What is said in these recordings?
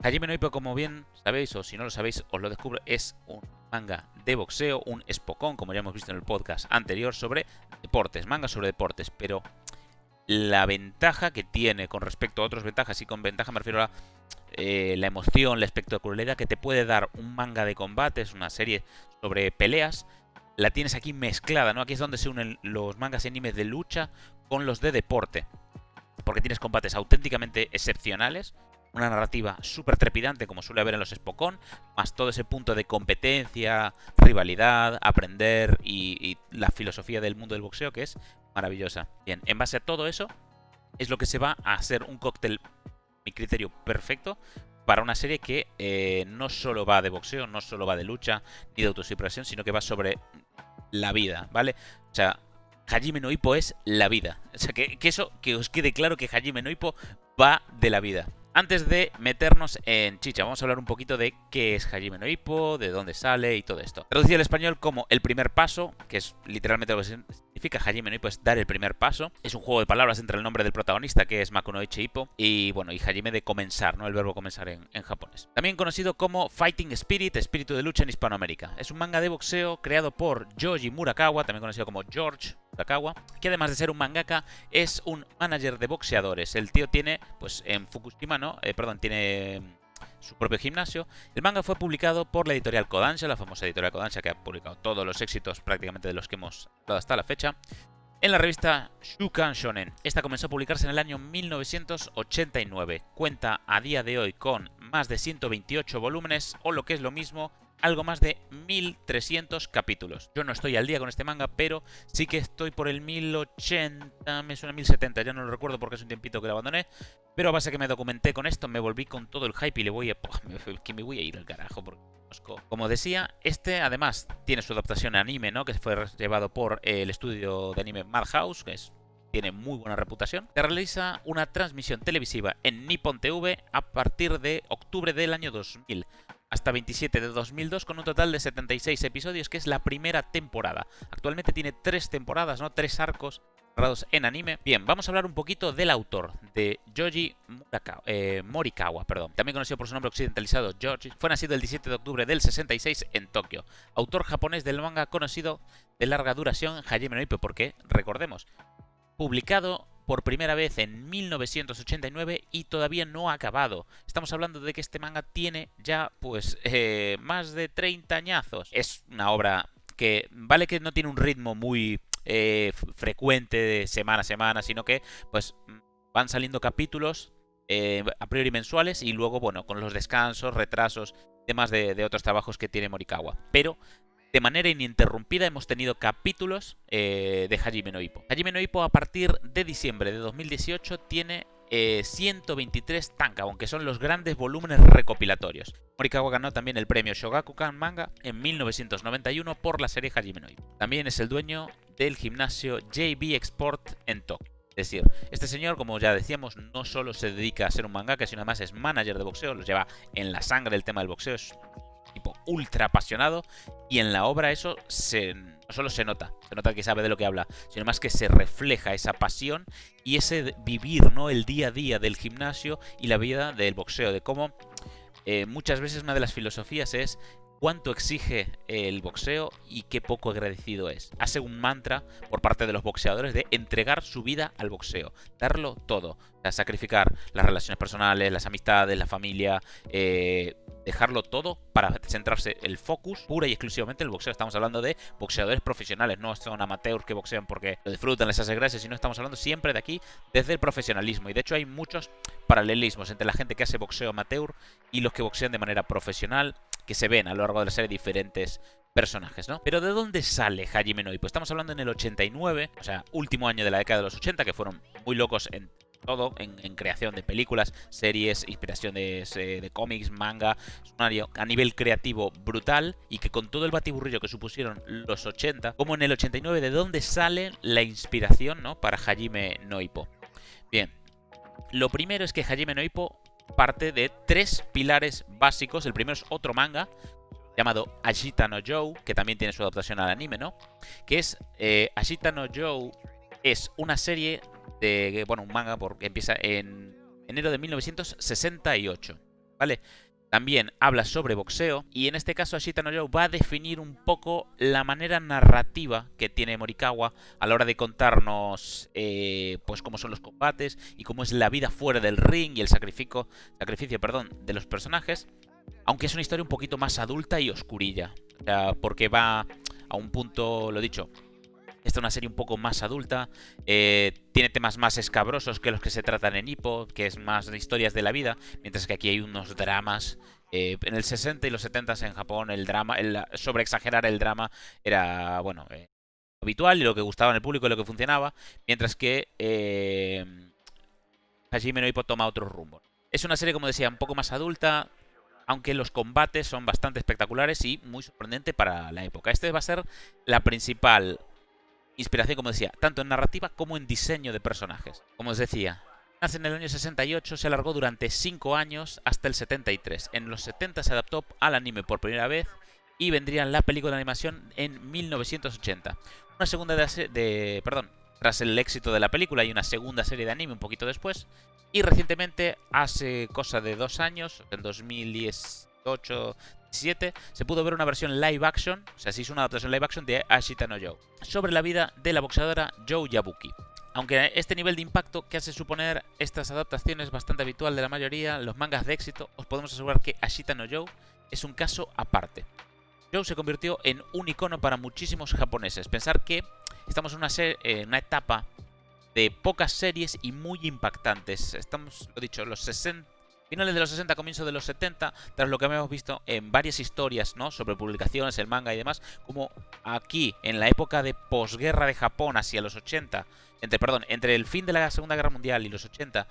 Hajime no Ippo, como bien sabéis, o si no lo sabéis, os lo descubro, es un manga de boxeo, un espocón, como ya hemos visto en el podcast anterior, sobre deportes, manga sobre deportes, pero la ventaja que tiene con respecto a otras ventajas, y con ventaja me refiero a la emoción, la espectacularidad que te puede dar un manga de combates, una serie sobre peleas, la tienes aquí mezclada, ¿no? Aquí es donde se unen los mangas y animes de lucha con los de deporte, porque tienes combates auténticamente excepcionales, una narrativa súper trepidante como suele haber en los Spokon, más todo ese punto de competencia, rivalidad, aprender y la filosofía del mundo del boxeo que es maravillosa. Bien, en base a todo eso es lo que se va a hacer un cóctel, mi criterio, perfecto para una serie que no solo va de boxeo, no solo va de lucha ni de autosupresión, sino que va sobre la vida, ¿vale? O sea, Hajime no Ippo es la vida. O sea, que os quede claro que Hajime no Ippo va de la vida. Antes de meternos en chicha, vamos a hablar un poquito de qué es Hajime no Ippo, de dónde sale y todo esto. Traducido al español como el primer paso, que es literalmente lo que significa Hajime no Ippo, es dar el primer paso. Es un juego de palabras entre el nombre del protagonista, que es Makunoichi Ippo, y bueno, y Hajime de comenzar, ¿no? El verbo comenzar en japonés. También conocido como Fighting Spirit, espíritu de lucha en Hispanoamérica. Es un manga de boxeo creado por Yoji Murakawa, también conocido como George Murakawa, que además de ser un mangaka, es un manager de boxeadores. El tío tiene, pues en Fukushima, ¿no? Tiene su propio gimnasio. El manga fue publicado por la editorial Kodansha, la famosa editorial Kodansha que ha publicado todos los éxitos prácticamente de los que hemos hablado hasta la fecha, en la revista Shukan Shonen. Esta comenzó a publicarse en el año 1989. Cuenta a día de hoy con más de 128 volúmenes, o lo que es lo mismo, algo más de 1300 capítulos. Yo no estoy al día con este manga, pero sí que estoy por el 1080, me suena 1070, ya no lo recuerdo porque es un tiempito que lo abandoné. Pero a base que me documenté con esto, me volví con todo el hype y le voy a... que me voy a ir al carajo, porque... Como decía, este además tiene su adaptación a anime, ¿no? Que fue llevado por el estudio de anime Madhouse, que tiene muy buena reputación. Se realiza una transmisión televisiva en Nippon TV a partir de octubre del año 2000 hasta 27 de 2002, con un total de 76 episodios, que es la primera temporada. Actualmente tiene 3 temporadas, ¿no? 3 arcos narrados en anime. Bien, vamos a hablar un poquito del autor, de Yoji Morikawa, también conocido por su nombre occidentalizado George. Fue nacido el 17 de octubre del 66 en Tokio. Autor japonés del manga conocido de larga duración Hajime no Ippo, porque, recordemos, publicado por primera vez en 1989 y todavía no ha acabado. Estamos hablando de que este manga tiene ya pues más de 30 añazos. Es una obra que vale que no tiene un ritmo muy frecuente de semana a semana, sino que pues van saliendo capítulos a priori mensuales y luego, bueno, con los descansos, retrasos, temas de otros trabajos que tiene Morikawa. Pero de manera ininterrumpida hemos tenido capítulos de Hajime no Ippo. Hajime no Ippo a partir de diciembre de 2018 tiene 123 tankabon, que son los grandes volúmenes recopilatorios. Morikawa ganó también el premio Shogakukan Manga en 1991 por la serie Hajime no Ippo. También es el dueño del gimnasio JB Export en Tokio. Es decir, este señor, como ya decíamos, no solo se dedica a ser un mangaka, sino además es manager de boxeo, los lleva en la sangre el tema del boxeo, es tipo ultra apasionado, y en la obra eso no solo se nota que sabe de lo que habla, sino más que se refleja esa pasión y ese vivir, ¿no? El día a día del gimnasio y la vida del boxeo, de cómo muchas veces una de las filosofías es cuánto exige el boxeo y qué poco agradecido es. Hace un mantra por parte de los boxeadores de entregar su vida al boxeo, darlo todo, o sea, sacrificar las relaciones personales, las amistades, la familia, dejarlo todo para centrarse el focus pura y exclusivamente en el boxeo. Estamos hablando de boxeadores profesionales, no son amateurs que boxean porque lo disfrutan, les hace gracia, sino estamos hablando siempre de aquí desde el profesionalismo. Y de hecho hay muchos paralelismos entre la gente que hace boxeo amateur y los que boxean de manera profesional, que se ven a lo largo de la serie diferentes personajes, ¿no? Pero ¿de dónde sale Hajime no Ippo? Estamos hablando en el 89, o sea, último año de la década de los 80, que fueron muy locos en todo, en creación de películas, series, inspiraciones de cómics, manga, a nivel creativo brutal, y que con todo el batiburrillo que supusieron los 80, como en el 89, ¿de dónde sale la inspiración, ¿no? Para Hajime no Ippo? Bien, lo primero es que Hajime no Ippo parte de 3 pilares básicos. El primero es otro manga llamado Ashita no Joe, que también tiene su adaptación al anime, ¿no? Que es Ashita no Joe es una serie de, bueno, un manga porque empieza en enero de 1968. ¿vale? También habla sobre boxeo y en este caso Ashita no Joe va a definir un poco la manera narrativa que tiene Morikawa a la hora de contarnos pues cómo son los combates y cómo es la vida fuera del ring y el sacrificio de los personajes, aunque es una historia un poquito más adulta y oscurilla, o sea, porque va a un punto, lo dicho, esta es una serie un poco más adulta, tiene temas más escabrosos que los que se tratan en Hippo, que es más de historias de la vida, mientras que aquí hay unos dramas. En el 60 y los 70 en Japón el drama, el sobreexagerar el drama era, bueno, habitual y lo que gustaba en el público y lo que funcionaba, mientras que Hajime no Ippo toma otro rumbo. Es una serie, como decía, un poco más adulta, aunque los combates son bastante espectaculares y muy sorprendente para la época. Este va a ser la principal inspiración, como decía, tanto en narrativa como en diseño de personajes. Como os decía, nace en el año 68, se alargó durante 5 años hasta el 73. En los 70 se adaptó al anime por primera vez y vendría la película de animación en 1980. Una segunda tras el éxito de la película hay una segunda serie de anime un poquito después. Y recientemente, hace cosa de 2 años, en 2018 2017, se pudo ver una versión live action, o sea, se hizo una adaptación live action de Ashita no Joe, sobre la vida de la boxeadora Joe Yabuki. Aunque este nivel de impacto que hace suponer estas adaptaciones es bastante habitual de la mayoría, los mangas de éxito, os podemos asegurar que Ashita no Joe es un caso aparte. Joe se convirtió en un icono para muchísimos japoneses. Pensar que estamos en una etapa de pocas series y muy impactantes. Estamos, lo dicho, los 60, finales de los 60, comienzo de los 70, tras lo que hemos visto en varias historias, ¿no?, sobre publicaciones, el manga y demás, como aquí, en la época de posguerra de Japón, hacia los 80, entre el fin de la Segunda Guerra Mundial y los 80,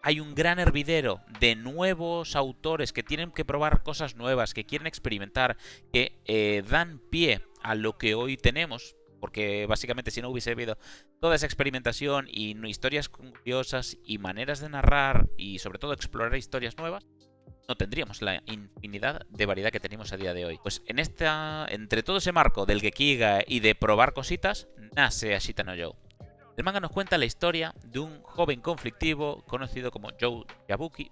hay un gran hervidero de nuevos autores que tienen que probar cosas nuevas, que quieren experimentar, que dan pie a lo que hoy tenemos. Porque básicamente si no hubiese habido toda esa experimentación y historias curiosas y maneras de narrar y sobre todo explorar historias nuevas, no tendríamos la infinidad de variedad que tenemos a día de hoy. Pues entre todo ese marco del Gekiga y de probar cositas, nace Ashita no Joe. El manga nos cuenta la historia de un joven conflictivo conocido como Yabuki,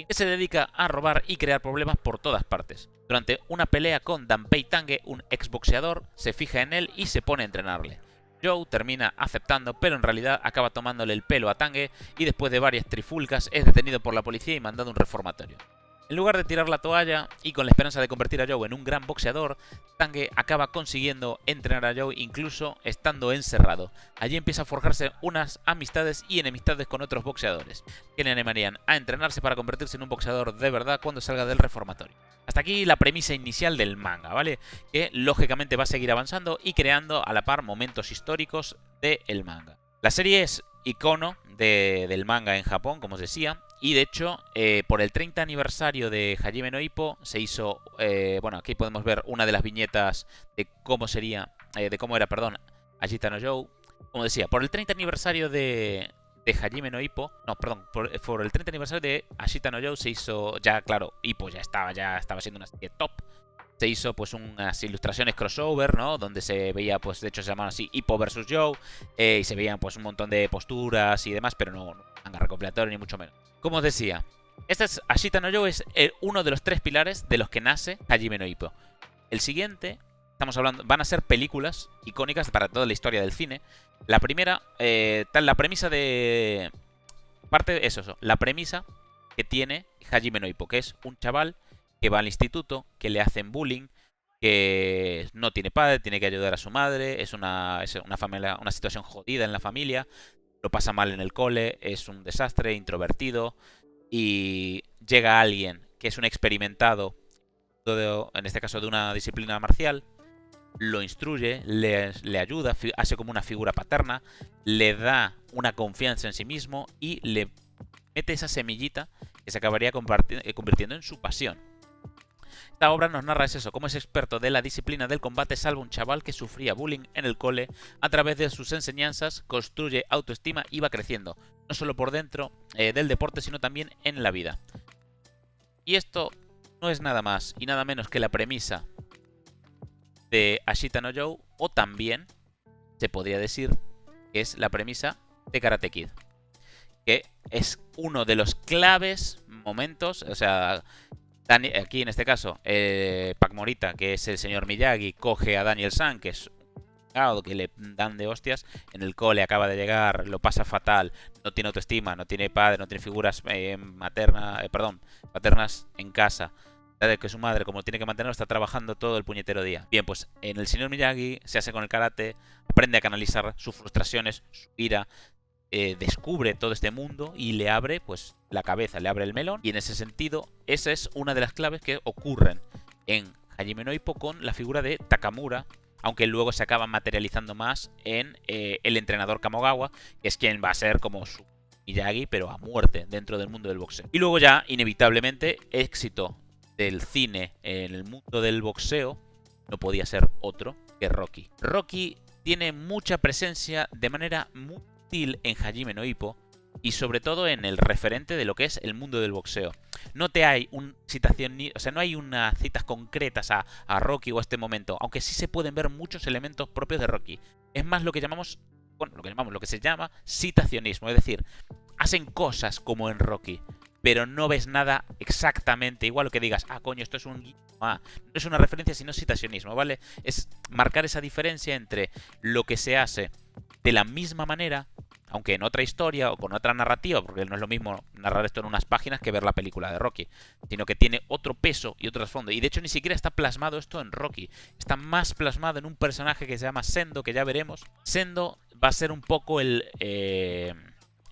que se dedica a robar y crear problemas por todas partes. Durante una pelea con Danpei Tange, un exboxeador, se fija en él y se pone a entrenarle. Joe termina aceptando, pero en realidad acaba tomándole el pelo a Tange y después de varias trifulcas es detenido por la policía y mandado a un reformatorio. En lugar de tirar la toalla y con la esperanza de convertir a Joe en un gran boxeador, Tange acaba consiguiendo entrenar a Joe incluso estando encerrado. Allí empieza a forjarse unas amistades y enemistades con otros boxeadores, que le animarían a entrenarse para convertirse en un boxeador de verdad cuando salga del reformatorio. Hasta aquí la premisa inicial del manga, ¿vale? Que lógicamente va a seguir avanzando y creando a la par momentos históricos del manga. La serie es icono del manga en Japón, como os decía. Y de hecho, por el 30 aniversario de Hajime no Ippo se hizo, bueno, aquí podemos ver una de las viñetas de cómo era, Ashita no Joe. Como decía, por el 30 aniversario de Hajime no Ippo, por el 30 aniversario de Ashita no Joe se hizo, ya claro, Ippo ya estaba siendo una serie top. Se hizo pues unas ilustraciones crossover, ¿no?, donde se veía, pues de hecho se llamaban así, Ippo vs Joe, y se veían pues un montón de posturas y demás, pero no manga recopilatorio ni mucho menos. Como os decía, Ashita no Joe es uno de los 3 pilares de los que nace Hajime no Ippo. El siguiente, estamos hablando, van a ser películas icónicas para toda la historia del cine. La primera, la premisa la premisa que tiene Hajime no Ippo, que es un chaval que va al instituto, que le hacen bullying, que no tiene padre, tiene que ayudar a su madre, es una situación jodida en la familia, lo pasa mal en el cole, es un desastre, introvertido, y llega alguien que es un experimentado, en este caso de una disciplina marcial, lo instruye, le ayuda, hace como una figura paterna, le da una confianza en sí mismo y le mete esa semillita que se acabaría convirtiendo en su pasión. Esta obra nos narra cómo ese experto de la disciplina del combate salva a un chaval que sufría bullying en el cole. A través de sus enseñanzas construye autoestima y va creciendo, no solo por dentro del deporte, sino también en la vida. Y esto no es nada más y nada menos que la premisa de Ashita no Joe, o también se podría decir que es la premisa de Karate Kid. que es uno de los claves momentos, o sea, aquí en este caso, Pac Morita, que es el señor Miyagi, coge a Daniel San, que es que le dan de hostias en el cole, acaba de llegar, lo pasa fatal, no tiene autoestima, no tiene padre, no tiene figuras paternas en casa, de que su madre, como tiene que mantenerlo, está trabajando todo el puñetero día. Bien, pues en el señor Miyagi se hace con el karate, aprende a canalizar sus frustraciones, su ira, descubre todo este mundo y le abre pues la cabeza, le abre el melón, y en ese sentido esa es una de las claves que ocurren en Hajime no Ippo con la figura de Takamura, aunque luego se acaba materializando más en el entrenador Kamogawa, que es quien va a ser como su Miyagi, pero a muerte dentro del mundo del boxeo. Y luego ya, inevitablemente, éxito del cine en el mundo del boxeo no podía ser otro que Rocky. Rocky tiene mucha presencia de manera muy sutil en Hajime no Ippo, y sobre todo en el referente de lo que es el mundo del boxeo. No te hay una citación, o sea, no hay unas citas concretas a Rocky o a este momento, aunque sí se pueden ver muchos elementos propios de Rocky. Es más lo que llamamos, lo que se llama citacionismo, es decir, hacen cosas como en Rocky, pero no ves nada exactamente igual, lo que digas, coño, esto es un guiño, no es una referencia, sino citacionismo, ¿vale? Es marcar esa diferencia entre lo que se hace de la misma manera, aunque en otra historia o con otra narrativa, porque no es lo mismo narrar esto en unas páginas que ver la película de Rocky, sino que tiene otro peso y otro trasfondo. Y de hecho ni siquiera está plasmado esto en Rocky, está más plasmado en un personaje que se llama Sendo, que ya veremos. Sendo va a ser un poco el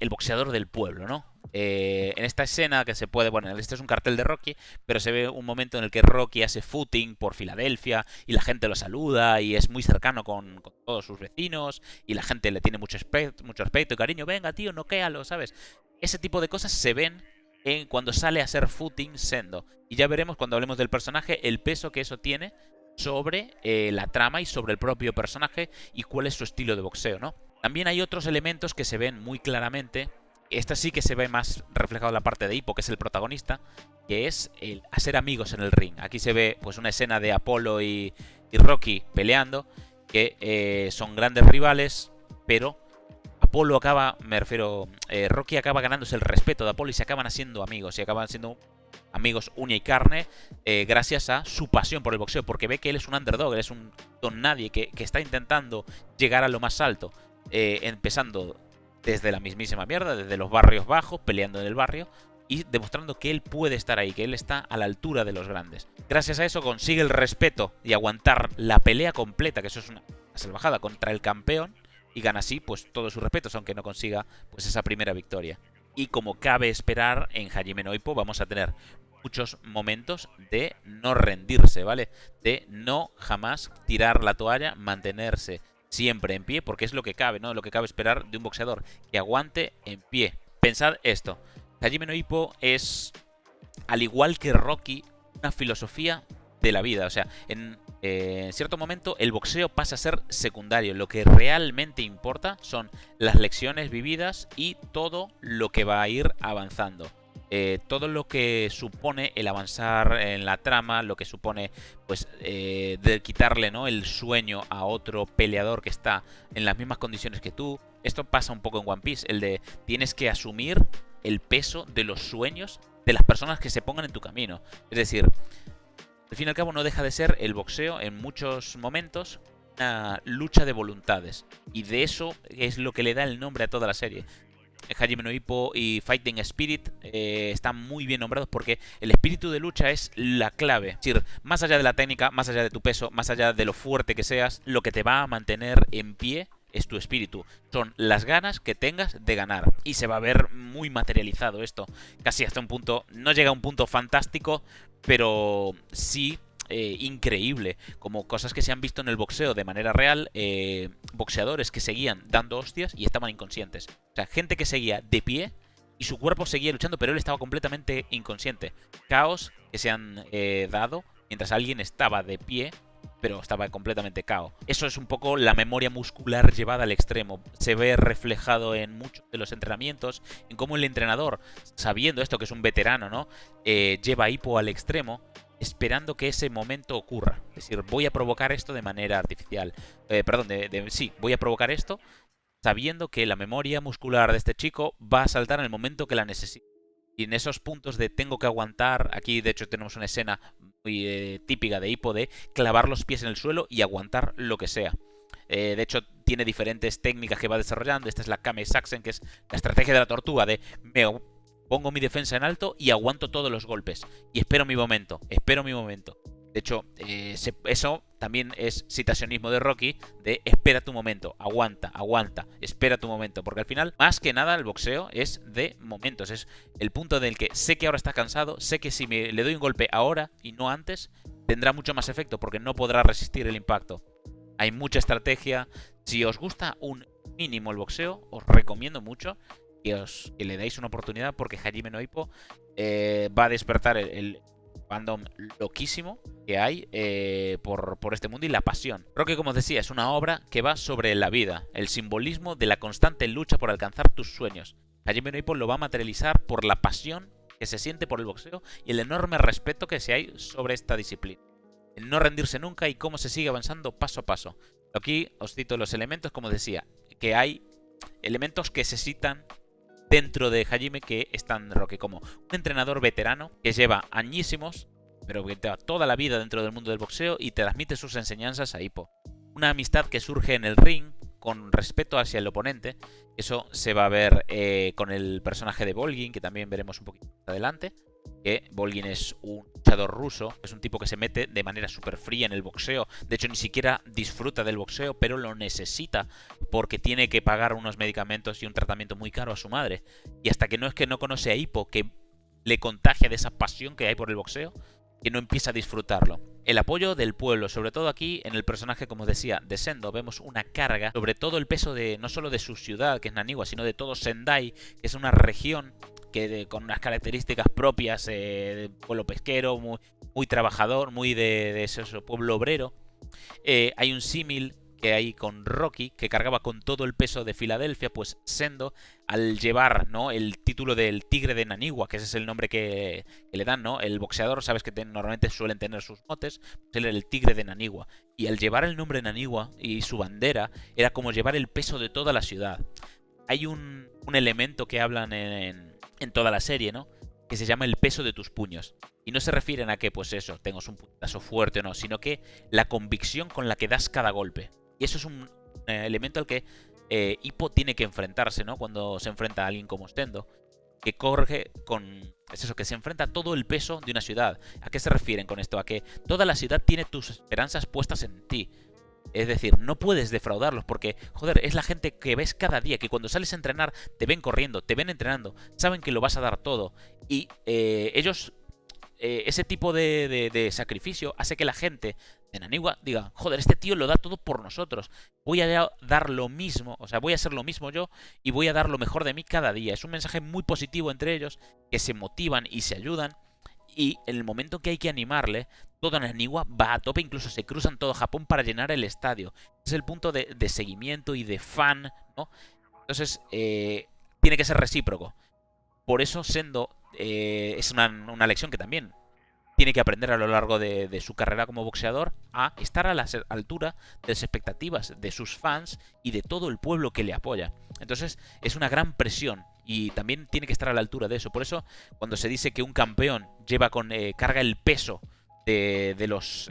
boxeador del pueblo, ¿no? En esta escena que se puede, bueno, este es un cartel de Rocky, pero se ve un momento en el que Rocky hace footing por Filadelfia y la gente lo saluda y es muy cercano con todos sus vecinos y la gente le tiene mucho respeto y cariño. Venga, tío, noquéalo, ¿sabes? Ese tipo de cosas se ven cuando sale a hacer footing Sendo. Y ya veremos cuando hablemos del personaje el peso que eso tiene sobre la trama y sobre el propio personaje y cuál es su estilo de boxeo, ¿no? También hay otros elementos que se ven muy claramente. Esta sí que se ve más reflejado en la parte de Ippo, que es el protagonista, que es el hacer amigos en el ring. Aquí se ve pues una escena de Apollo y Rocky peleando, que son grandes rivales, pero Apollo acaba, Rocky acaba ganándose el respeto de Apollo y se acaban haciendo amigos, y acaban siendo amigos uña y carne, gracias a su pasión por el boxeo, porque ve que él es un underdog, él es un don nadie que está intentando llegar a lo más alto, empezando desde la mismísima mierda, desde los barrios bajos, peleando en el barrio y demostrando que él puede estar ahí, que él está a la altura de los grandes. Gracias a eso consigue el respeto y aguantar la pelea completa, que eso es una salvajada, contra el campeón, y gana así pues todos sus respetos, aunque no consiga pues esa primera victoria. Y como cabe esperar, en Hajime no Ippo vamos a tener muchos momentos de no rendirse, ¿vale? De no jamás tirar la toalla, mantenerse siempre en pie, porque es lo que cabe, ¿no? Lo que cabe esperar de un boxeador, que aguante en pie. Pensad esto, Hajime no Ippo es, al igual que Rocky, una filosofía de la vida. O sea, en cierto momento el boxeo pasa a ser secundario. Lo que realmente importa son las lecciones vividas y todo lo que va a ir avanzando. Todo lo que supone el avanzar en la trama, lo que supone pues de quitarle, ¿no?, el sueño a otro peleador que está en las mismas condiciones que tú. Esto pasa un poco en One Piece, el de tienes que asumir el peso de los sueños de las personas que se pongan en tu camino. Es decir, al fin y al cabo no deja de ser el boxeo en muchos momentos una lucha de voluntades, y de eso es lo que le da el nombre a toda la serie. Hajime no Ippo y Fighting Spirit están muy bien nombrados porque el espíritu de lucha es la clave. Es decir, más allá de la técnica, más allá de tu peso, más allá de lo fuerte que seas, lo que te va a mantener en pie es tu espíritu. Son las ganas que tengas de ganar. Y se va a ver muy materializado esto. Casi hasta un punto, no llega a un punto fantástico, pero sí increíble, como cosas que se han visto en el boxeo de manera real, boxeadores que seguían dando hostias y estaban inconscientes. O sea, gente que seguía de pie y su cuerpo seguía luchando, pero él estaba completamente inconsciente. Caos que se han dado mientras alguien estaba de pie, pero estaba completamente cao. Eso es un poco la memoria muscular llevada al extremo. Se ve reflejado en muchos de los entrenamientos, en cómo el entrenador, sabiendo esto, que es un veterano, ¿no?, lleva a Ippo al extremo, esperando que ese momento ocurra. Es decir, voy a provocar esto de manera artificial. Sí, voy a provocar esto sabiendo que la memoria muscular de este chico va a saltar en el momento que la necesite. Y en esos puntos de tengo que aguantar, aquí de hecho tenemos una escena muy típica de Hippo de clavar los pies en el suelo y aguantar lo que sea. De hecho, tiene diferentes técnicas que va desarrollando. Esta es la Kame Saxen, que es la estrategia de la tortuga, de me pongo mi defensa en alto y aguanto todos los golpes. Y espero mi momento, espero mi momento. De hecho, eso también es citacionismo de Rocky, de espera tu momento, aguanta, aguanta, espera tu momento. Porque al final, más que nada, el boxeo es de momentos. Es el punto en el que sé que ahora estás cansado, sé que si le doy un golpe ahora y no antes, tendrá mucho más efecto porque no podrá resistir el impacto. Hay mucha estrategia. Si os gusta un mínimo el boxeo, os recomiendo mucho que le deis una oportunidad porque Hajime no Ippo va a despertar el fandom loquísimo que hay por este mundo y la pasión. Rocky, como os decía, es una obra que va sobre la vida, el simbolismo de la constante lucha por alcanzar tus sueños. Hajime no Ippo lo va a materializar por la pasión que se siente por el boxeo y el enorme respeto que se hay sobre esta disciplina. El no rendirse nunca y cómo se sigue avanzando paso a paso. Aquí os cito los elementos, como decía, que hay elementos que se citan dentro de Hajime que están Rocky, como un entrenador veterano que lleva añísimos, pero que lleva toda la vida dentro del mundo del boxeo y te transmite sus enseñanzas a Ippo. Una amistad que surge en el ring con respeto hacia el oponente. Eso se va a ver con el personaje de Volgin, que también veremos un poquito más adelante. Que Volgin es un luchador ruso, es un tipo que se mete de manera súper fría en el boxeo. De hecho, ni siquiera disfruta del boxeo, pero lo necesita porque tiene que pagar unos medicamentos y un tratamiento muy caro a su madre. Y hasta que no conoce a Ippo, que le contagia de esa pasión que hay por el boxeo, que no empieza a disfrutarlo. El apoyo del pueblo, sobre todo aquí en el personaje, como os decía, de Sendo, vemos una carga sobre todo el peso de no solo de su ciudad, que es Naniwa, sino de todo Sendai, que es una región con unas características propias de pueblo pesquero, muy trabajador, muy de ese pueblo obrero. Hay un símil que hay con Rocky, que cargaba con todo el peso de Filadelfia, pues Sendo, al llevar, ¿no?, el título del Tigre de Naniwa, que ese es el nombre que le dan, ¿no? El boxeador, sabes que normalmente suelen tener sus motes, pues él era el Tigre de Naniwa. Y al llevar el nombre Naniwa y su bandera, era como llevar el peso de toda la ciudad. Hay un elemento que hablan en toda la serie, ¿no?, que se llama el peso de tus puños. Y no se refieren a que, pues eso, tengas un puñetazo fuerte o no, sino que la convicción con la que das cada golpe. Y eso es un elemento al que Ippo tiene que enfrentarse, ¿no? Cuando se enfrenta a alguien como Sendo, que corre con... Es eso, que se enfrenta a todo el peso de una ciudad. ¿A qué se refieren con esto? A que toda la ciudad tiene tus esperanzas puestas en ti. Es decir, no puedes defraudarlos porque, joder, es la gente que ves cada día, que cuando sales a entrenar te ven corriendo, te ven entrenando, saben que lo vas a dar todo. Y ellos... ese tipo de sacrificio hace que la gente de Naniwa diga, joder, este tío lo da todo por nosotros, voy a dar lo mismo, o sea, voy a hacer lo mismo yo y voy a dar lo mejor de mí cada día. Es un mensaje muy positivo entre ellos, que se motivan y se ayudan, y en el momento que hay que animarle, todo Naniwa va a tope, incluso se cruzan todo Japón para llenar el estadio. Es el punto de seguimiento y de fan, ¿no? Entonces, tiene que ser recíproco. Por eso Sendo es una lección que también tiene que aprender a lo largo de su carrera como boxeador, a estar a la altura de las expectativas de sus fans y de todo el pueblo que le apoya. Entonces es una gran presión y también tiene que estar a la altura de eso. Por eso cuando se dice que un campeón carga el peso de los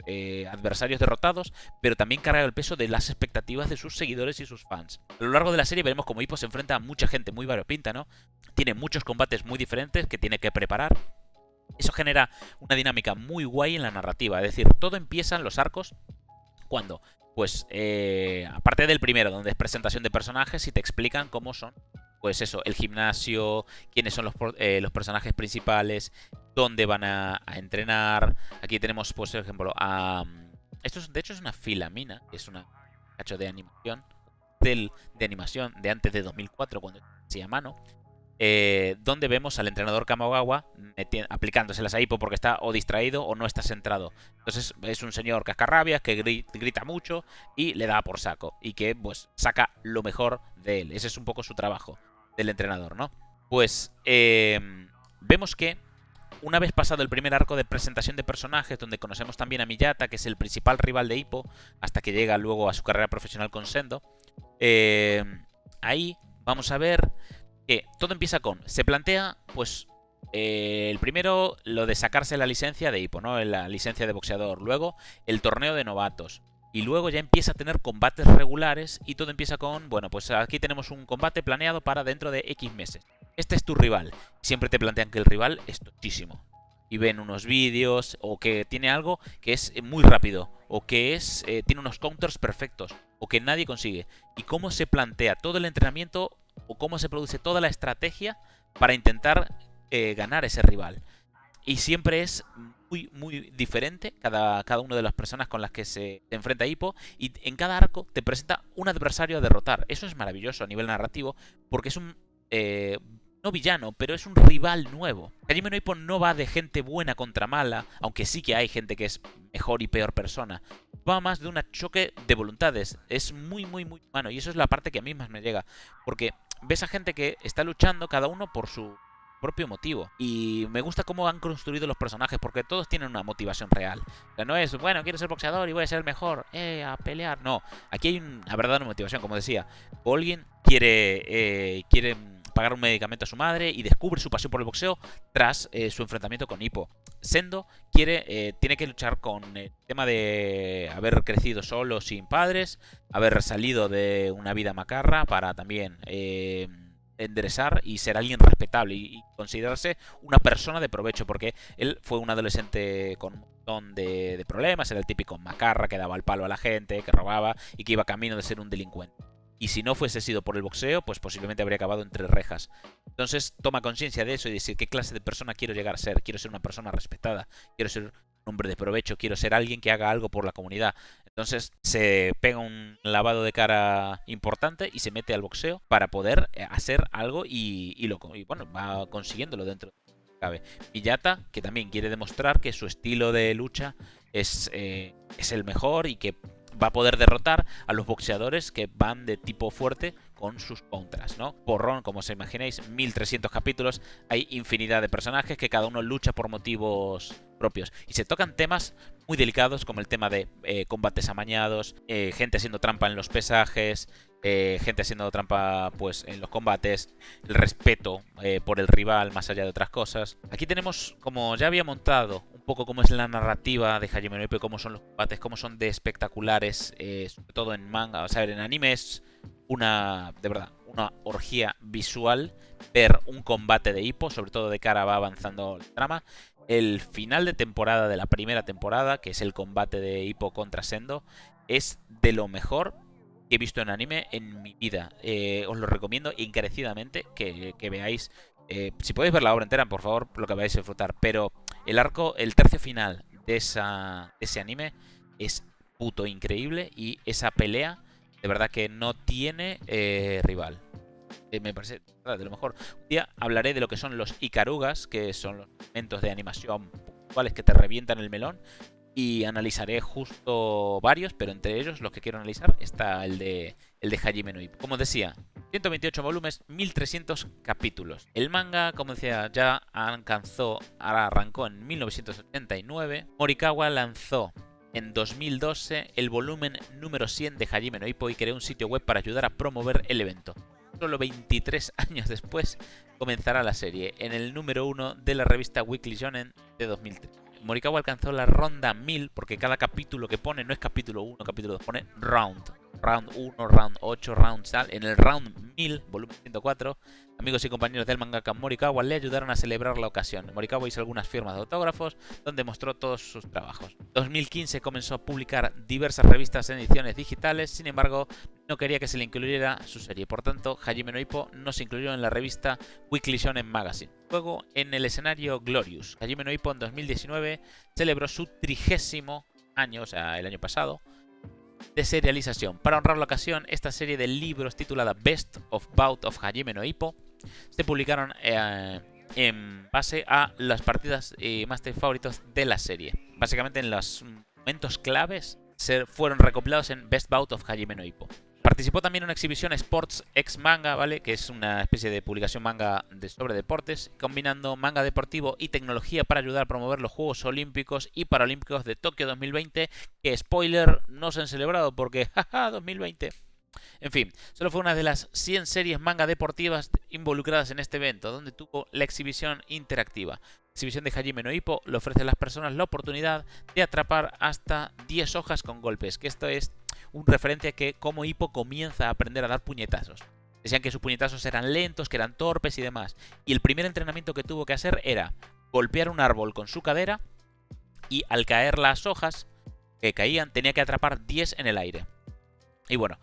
adversarios derrotados, pero también carga el peso de las expectativas de sus seguidores y sus fans. A lo largo de la serie veremos como Ippo se enfrenta a mucha gente muy variopinta, ¿no? Tiene muchos combates muy diferentes que tiene que preparar. Eso genera una dinámica muy guay en la narrativa. Es decir, todo empieza en los arcos cuando, pues, aparte del primero, donde es presentación de personajes y te explican cómo son, pues eso, el gimnasio, quiénes son los personajes principales, dónde van a entrenar. Aquí tenemos, pues, por ejemplo, esto de hecho es una filamina, que es un cacho de animación, de animación de antes de 2004, cuando se hacía a mano. Donde vemos al entrenador Kamigawa aplicándoselas a Ippo porque está o distraído o no está centrado. Entonces es un señor cascarrabias que grita mucho y le da por saco y que pues saca lo mejor de él. Ese es un poco su trabajo del entrenador, ¿no? Pues vemos que una vez pasado el primer arco de presentación de personajes, donde conocemos también a Miyata, que es el principal rival de Ippo, hasta que llega luego a su carrera profesional con Sendo, ahí vamos a ver que todo empieza con, se plantea, pues, el primero, lo de sacarse la licencia de Hippo, ¿no? La licencia de boxeador. Luego, el torneo de novatos. Y luego ya empieza a tener combates regulares y todo empieza con, bueno, pues aquí tenemos un combate planeado para dentro de X meses. Este es tu rival. Siempre te plantean que el rival es tochísimo. Y ven unos vídeos, o que tiene algo que es muy rápido, o que tiene unos counters perfectos, o que nadie consigue. Y cómo se plantea todo el entrenamiento, o cómo se produce toda la estrategia para intentar ganar ese rival. Y siempre es muy diferente cada una de las personas con las que se enfrenta Hippo. Y en cada arco te presenta un adversario a derrotar. Eso es maravilloso a nivel narrativo, porque es un... no villano, pero es un rival nuevo. Hajime no Ippo no va de gente buena contra mala, aunque sí que hay gente que es mejor y peor persona. Va más de un choque de voluntades. Es muy humano, y eso es la parte que a mí más me llega. Porque ves a gente que está luchando cada uno por su propio motivo. Y me gusta cómo han construido los personajes, porque todos tienen una motivación real. O sea, no es, bueno, quiero ser boxeador y voy a ser el mejor, a pelear. No, aquí hay una verdadera motivación, como decía. Bolgin quiere pagar un medicamento a su madre y descubre su pasión por el boxeo tras su enfrentamiento con Hippo. Sendo tiene que luchar con el tema de haber crecido solo, sin padres, haber salido de una vida macarra para también enderezar y ser alguien respetable y considerarse una persona de provecho, porque él fue un adolescente con un montón de problemas. Era el típico macarra que daba el palo a la gente, que robaba y que iba camino de ser un delincuente. Y si no fuese sido por el boxeo, pues posiblemente habría acabado entre rejas. Entonces toma conciencia de eso y dice, ¿qué clase de persona quiero llegar a ser? Quiero ser una persona respetada, quiero ser un hombre de provecho, quiero ser alguien que haga algo por la comunidad. Entonces se pega un lavado de cara importante y se mete al boxeo para poder hacer algo y bueno, va consiguiéndolo dentro de lo que cabe. Miyata, que también quiere demostrar que su estilo de lucha es el mejor y que va a poder derrotar a los boxeadores que van de tipo fuerte con sus contras, ¿no? Porrón, como os imagináis, 1300 capítulos, hay infinidad de personajes que cada uno lucha por motivos propios. Y se tocan temas muy delicados como el tema de combates amañados, gente haciendo trampa en los pesajes, gente haciendo trampa pues en los combates, el respeto por el rival más allá de otras cosas. Aquí tenemos, como ya había montado, un poco cómo es la narrativa de Hajime no Ippo, cómo son los combates, cómo son de espectaculares, sobre todo en manga. O sea, en anime es de verdad, una orgía visual ver un combate de Hippo, sobre todo de cara va avanzando la trama. El final de temporada de la primera temporada, que es el combate de Hippo contra Sendo, es de lo mejor que he visto en anime en mi vida. Os lo recomiendo encarecidamente que veáis. Si podéis ver la obra entera, por favor, lo que vais a disfrutar. Pero el tercio final de ese anime es puto increíble, y esa pelea de verdad que no tiene rival. Me parece de lo mejor. Un día hablaré de lo que son los Ikarugas, que son los momentos de animación puntuales que te revientan el melón. Y analizaré justo varios, pero entre ellos los que quiero analizar está el de Hajime no Ippo. Como decía, 128 volúmenes, 1300 capítulos. El manga, como decía, ya arrancó en 1989. Morikawa lanzó en 2012 el volumen número 100 de Hajime no Ippo y creó un sitio web para ayudar a promover el evento. Solo 23 años después comenzará la serie, en el número 1 de la revista Weekly Shonen de 2003. Morikawa alcanzó la ronda 1000, porque cada capítulo que pone no es capítulo 1, capítulo 2, pone round 1, round 8, round tal. En el round 1000, volumen 104, amigos y compañeros del mangaka Morikawa le ayudaron a celebrar la ocasión. Morikawa hizo algunas firmas de autógrafos donde mostró todos sus trabajos. 2015 comenzó a publicar diversas revistas en ediciones digitales, sin embargo no quería que se le incluyera su serie, por tanto Hajime no Ippo no se incluyó en la revista Weekly Shonen Magazine. Luego, en el escenario Glorious, Hajime no Ippo en 2019 celebró su 30º año, o sea, el año pasado, de serialización. Para honrar la ocasión, esta serie de libros titulada Best of Bout of Hajime no Ippo se publicaron en base a las partidas y máster favoritos de la serie. Básicamente en los momentos claves fueron recopilados en Best Bout of Hajime no Ippo. Participó también en una exhibición Sports X Manga, ¿vale? Que es una especie de publicación manga sobre deportes, combinando manga deportivo y tecnología para ayudar a promover los Juegos Olímpicos y Paralímpicos de Tokio 2020, que, spoiler, no se han celebrado porque, jaja, 2020. En fin, solo fue una de las 100 series manga deportivas involucradas en este evento, donde tuvo la exhibición interactiva. La exhibición de Hajime no Ippo le ofrece a las personas la oportunidad de atrapar hasta 10 hojas con golpes, que esto es un referente a que cómo Ippo comienza a aprender a dar puñetazos. Decían que sus puñetazos eran lentos, que eran torpes y demás. Y el primer entrenamiento que tuvo que hacer era golpear un árbol con su cadera y al caer las hojas que caían tenía que atrapar 10 en el aire. Y bueno,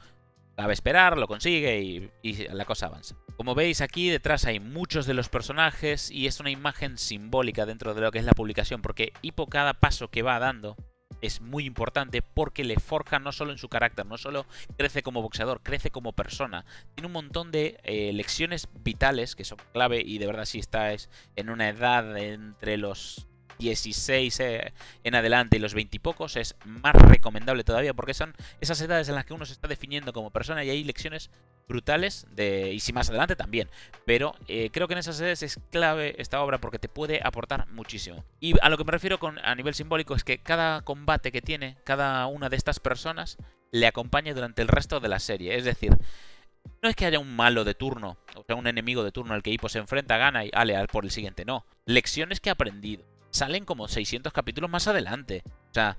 cabe esperar, lo consigue y la cosa avanza. Como veis aquí detrás hay muchos de los personajes y es una imagen simbólica dentro de lo que es la publicación, porque Ippo cada paso que va dando es muy importante porque le forja no solo en su carácter, no solo crece como boxeador, crece como persona. Tiene un montón de lecciones vitales que son clave y de verdad si estás en una edad entre los 16 en adelante y los 20 y pocos es más recomendable todavía porque son esas edades en las que uno se está definiendo como persona y hay lecciones brutales y si más adelante también, pero creo que en esas edades es clave esta obra porque te puede aportar muchísimo. Y a lo que me refiero a nivel simbólico es que cada combate que tiene cada una de estas personas le acompaña durante el resto de la serie, es decir, no es que haya un malo de turno, o sea, un enemigo de turno al que Ippo se enfrenta, gana y ale por el siguiente, no. Lecciones que ha aprendido. Salen como 600 capítulos más adelante. O sea,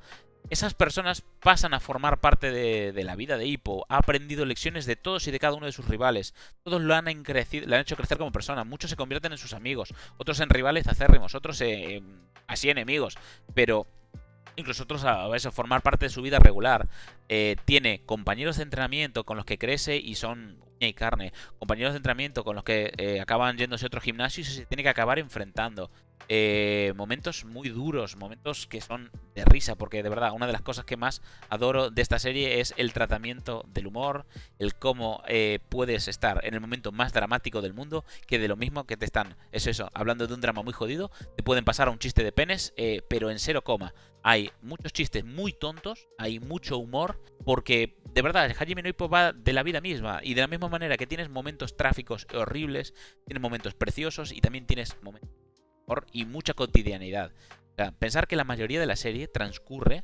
esas personas pasan a formar parte de la vida de Ippo. Ha aprendido lecciones de todos y de cada uno de sus rivales. Todos lo han hecho crecer como persona. Muchos se convierten en sus amigos. Otros en rivales acérrimos. Otros así enemigos. Pero incluso otros a eso, formar parte de su vida regular. Tiene compañeros de entrenamiento con los que crece y son uña y carne. Compañeros de entrenamiento con los que acaban yéndose a otro gimnasio y se tiene que acabar enfrentando. Momentos muy duros, momentos que son de risa, porque de verdad una de las cosas que más adoro de esta serie es el tratamiento del humor, el cómo puedes estar en el momento más dramático del mundo, que de lo mismo que te están, es eso, hablando de un drama muy jodido, te pueden pasar a un chiste de penes, pero en cero coma. Hay muchos chistes muy tontos, hay mucho humor, porque de verdad Hajime no Ippo va de la vida misma, y de la misma manera que tienes momentos trágicos horribles, tienes momentos preciosos y también tienes momentos y mucha cotidianidad. O sea, pensar que la mayoría de la serie transcurre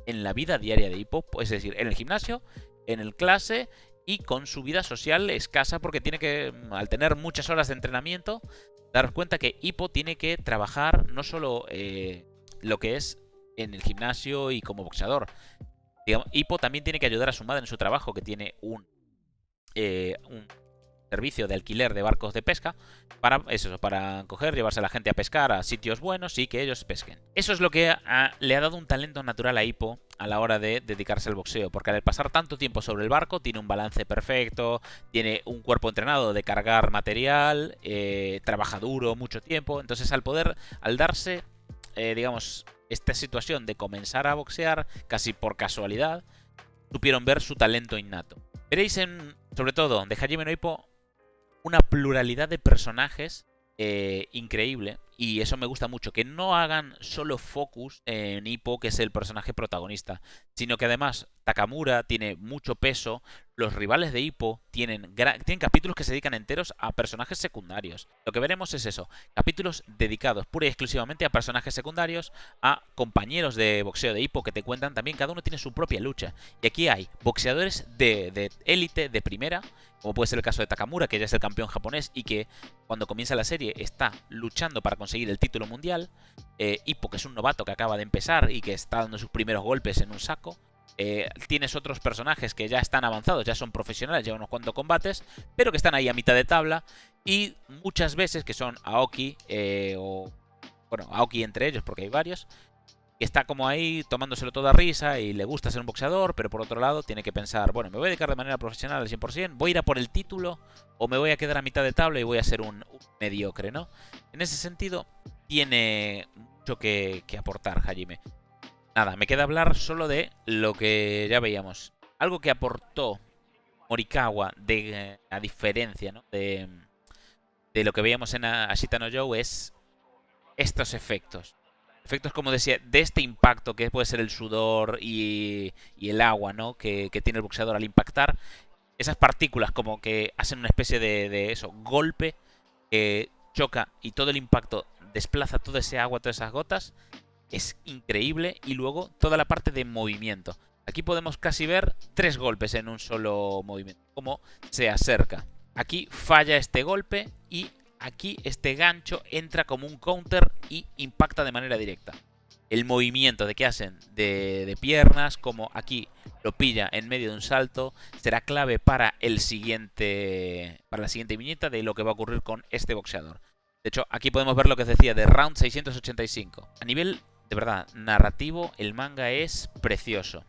en la vida diaria de Ippo, es decir, en el gimnasio, en el clase y con su vida social escasa porque tiene que, al tener muchas horas de entrenamiento, dar cuenta que Ippo tiene que trabajar no solo lo que es en el gimnasio y como boxeador. Digamos, Ippo también tiene que ayudar a su madre en su trabajo, que tiene un servicio de alquiler de barcos de pesca para eso, para coger, llevarse a la gente a pescar a sitios buenos y que ellos pesquen. Eso es lo que le ha dado un talento natural a Ippo a la hora de dedicarse al boxeo, porque al pasar tanto tiempo sobre el barco tiene un balance perfecto, tiene un cuerpo entrenado de cargar material, trabaja duro mucho tiempo, entonces al darse, digamos, esta situación de comenzar a boxear casi por casualidad, supieron ver su talento innato. Veréis sobre todo, de Hajime no Ippo una pluralidad de personajes increíble. Y eso me gusta mucho, que no hagan solo focus en Ippo, que es el personaje protagonista, sino que además Takamura tiene mucho peso, los rivales de Ippo tienen capítulos que se dedican enteros a personajes secundarios. Lo que veremos es eso, capítulos dedicados pura y exclusivamente a personajes secundarios, a compañeros de boxeo de Ippo que te cuentan también, cada uno tiene su propia lucha. Y aquí hay boxeadores de élite, de primera, como puede ser el caso de Takamura, que ya es el campeón japonés y que cuando comienza la serie está luchando para conseguir el título mundial. Ippo, que es un novato que acaba de empezar y que está dando sus primeros golpes en un saco. Tienes otros personajes que ya están avanzados, ya son profesionales, llevan unos cuantos combates, pero que están ahí a mitad de tabla. Y muchas veces que son Aoki, Aoki entre ellos, porque hay varios, que está como ahí tomándoselo toda risa y le gusta ser un boxeador, pero por otro lado tiene que pensar, bueno, me voy a dedicar de manera profesional al 100%, voy a ir a por el título o me voy a quedar a mitad de tabla y voy a ser un mediocre, ¿no? En ese sentido, tiene mucho que aportar Hajime. Nada, me queda hablar solo de lo que ya veíamos. Algo que aportó Morikawa, a diferencia, ¿no?, de lo que veíamos en Ashita no Joe, es estos efectos. Efectos, como decía, de este impacto que puede ser el sudor y el agua, ¿no?, que tiene el boxeador al impactar. Esas partículas como que hacen una especie de eso, golpe que choca y todo el impacto desplaza todo ese agua, todas esas gotas. Es increíble. Y luego toda la parte de movimiento. Aquí podemos casi ver 3 golpes en un solo movimiento, como se acerca. Aquí falla este golpe y aquí este gancho entra como un counter y impacta de manera directa. El movimiento de que hacen de piernas, como aquí lo pilla en medio de un salto, será clave para la siguiente viñeta de lo que va a ocurrir con este boxeador. De hecho, aquí podemos ver lo que os decía de Round 685. A nivel, de verdad, narrativo, el manga es precioso.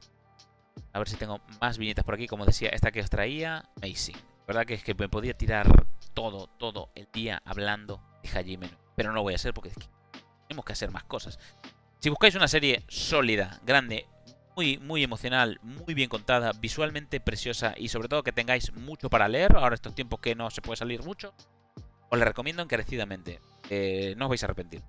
A ver si tengo más viñetas por aquí. Como decía, esta que os traía, amazing. La verdad que es que me podía tirar todo el día hablando de Hajime no. Pero no lo voy a hacer porque tenemos que hacer más cosas. Si buscáis una serie sólida, grande, muy emocional, muy bien contada, visualmente preciosa y sobre todo que tengáis mucho para leer, ahora estos tiempos que no se puede salir mucho, os la recomiendo encarecidamente. No os vais a arrepentir.